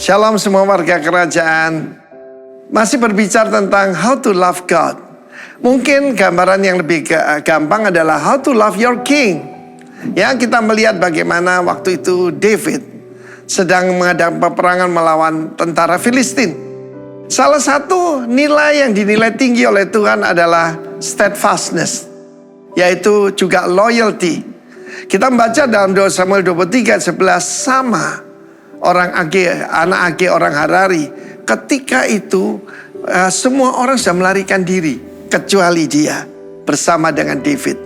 Shalom semua warga kerajaan. Masih berbicara tentang how to love God. Mungkin gambaran yang lebih gampang adalah how to love your king. Ya, kita melihat bagaimana waktu itu David sedang menghadapi peperangan melawan tentara Filistin. Salah satu nilai yang dinilai tinggi oleh Tuhan adalah steadfastness, yaitu juga loyalty. Kita membaca dalam 2 Samuel 23:11, sama orang Age, anak Age orang Harari, ketika itu semua orang sudah melarikan diri kecuali dia bersama dengan David.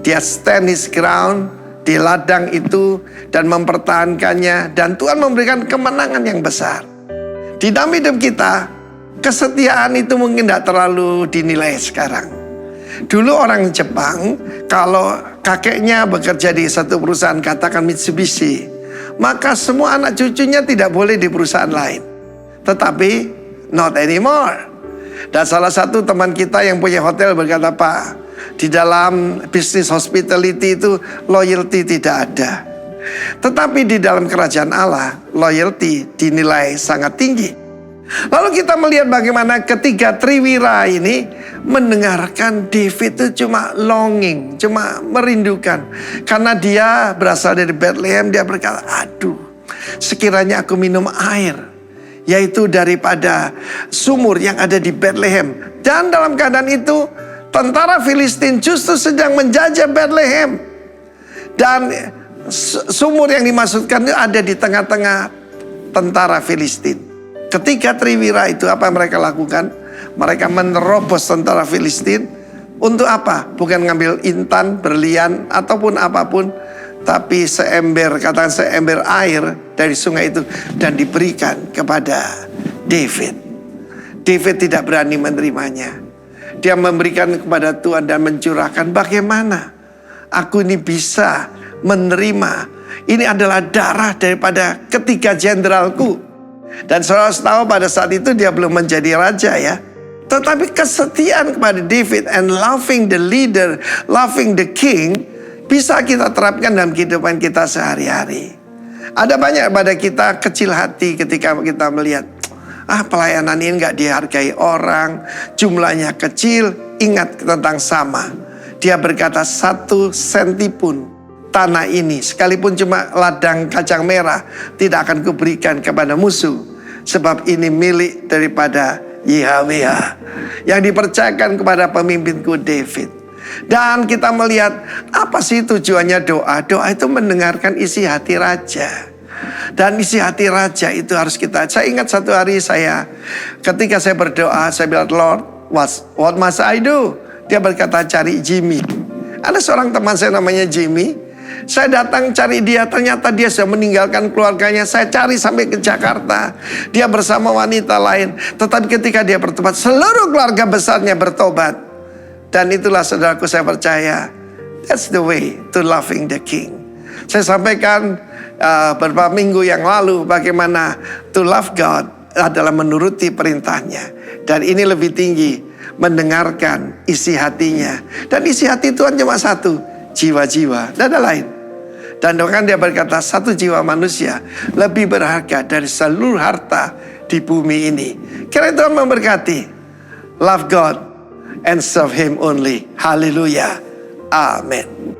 Dia stand his ground di ladang itu dan mempertahankannya, dan Tuhan memberikan kemenangan yang besar. Di dalam hidup kita, kesetiaan itu mungkin tidak terlalu dinilai sekarang. Dulu orang Jepang, kalau kakeknya bekerja di satu perusahaan, katakan Mitsubishi, maka semua anak cucunya tidak boleh di perusahaan lain. Tetapi not anymore. Dan salah satu teman kita yang punya hotel berkata, Pak, di dalam bisnis hospitality itu loyalty tidak ada. Tetapi di dalam kerajaan Allah, loyalty dinilai sangat tinggi. Lalu kita melihat bagaimana ketiga triwira ini mendengarkan David itu cuma longing, cuma merindukan. Karena dia berasal dari Bethlehem, dia berkata, aduh, sekiranya aku minum air, yaitu daripada sumur yang ada di Bethlehem. Dan dalam keadaan itu, tentara Filistin justru sedang menjajah Bethlehem. Dan sumur yang dimaksudkan itu ada di tengah-tengah tentara Filistin. Ketiga triwira itu apa yang mereka lakukan? Mereka menerobos tentara Filistin. Untuk apa? Bukan ngambil intan, berlian, ataupun apapun. Tapi seember, katakan seember air dari sungai itu. Dan diberikan kepada David. David tidak berani menerimanya. Dia memberikan kepada Tuhan dan mencurahkan. Bagaimana aku ini bisa menerima? Ini adalah darah daripada ketiga jenderalku. Dan saudara tahu pada saat itu dia belum menjadi raja ya. Tetapi kesetiaan kepada David and loving the leader, loving the king, bisa kita terapkan dalam kehidupan kita sehari-hari. Ada banyak pada kita kecil hati ketika kita melihat, pelayanan ini gak dihargai orang, jumlahnya kecil. Ingat tentang sama. Dia berkata 1 senti pun tanah ini, sekalipun cuma ladang kacang merah, tidak akan kuberikan kepada musuh. Sebab ini milik daripada YHWH, yang dipercayakan kepada pemimpinku David. Dan kita melihat, apa sih tujuannya doa? Doa itu mendengarkan isi hati raja. Dan isi hati raja itu harus kita. Saya ingat satu hari ketika saya berdoa, saya bilang, Lord, what must I do? Dia berkata, cari Jimmy. Ada seorang teman saya namanya Jimmy. Saya datang cari dia, ternyata dia sudah meninggalkan keluarganya. Saya cari sampai ke Jakarta. Dia bersama wanita lain. Tetapi ketika dia bertobat, seluruh keluarga besarnya bertobat. Dan itulah saudaraku, saya percaya, that's the way to loving the king. Saya sampaikan beberapa minggu yang lalu bagaimana to love God adalah menuruti perintahnya. Dan ini lebih tinggi, mendengarkan isi hatinya. Dan isi hati Tuhan cuma satu, jiwa-jiwa, tidak ada lain. Dan bahkan dia berkata, 1 jiwa manusia lebih berharga dari seluruh harta di bumi ini. Kiranya Tuhan memberkati. Love God and serve Him only. Haleluya. Amin.